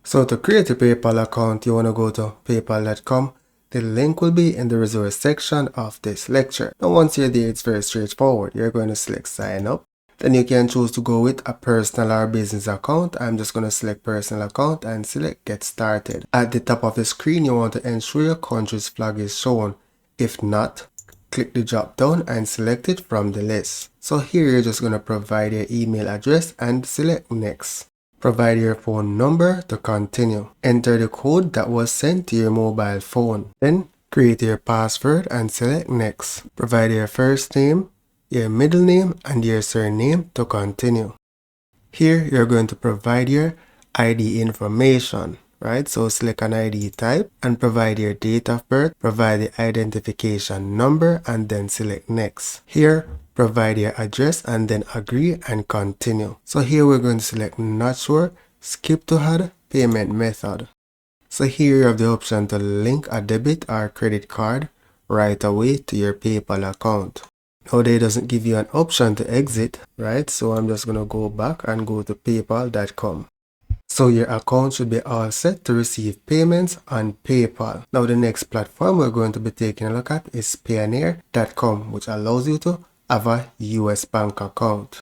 So to create a PayPal account, you want to go to paypal.com. The link will be in the resource section of this lecture. Now once you're there, it's very straightforward. You're going to select sign up. Then you can choose to go with a personal or business account. I'm just going to select personal account and select get started. At the top of the screen, you want to ensure your country's flag is shown. If not, click the drop down and select it from the list. So here you're just going to provide your email address and select next. Provide your phone number to continue. Enter the code that was sent to your mobile phone. Then create your password and select next. Provide your first name, your middle name, and your surname to continue. Here you're going to provide your ID information, right? So select an ID type and provide your date of birth, provide the identification number, and then select next. Here provide your address and then agree and continue. So here we're going to select not sure, skip to add payment method. So here you have the option to link a debit or credit card right away to your PayPal account. Now they doesn't give you an option to exit, right? So I'm just going to go back and go to paypal.com. So your account should be all set to receive payments on PayPal. Now the next platform we're going to be taking a look at is Payoneer.com, which allows you to have a US bank account.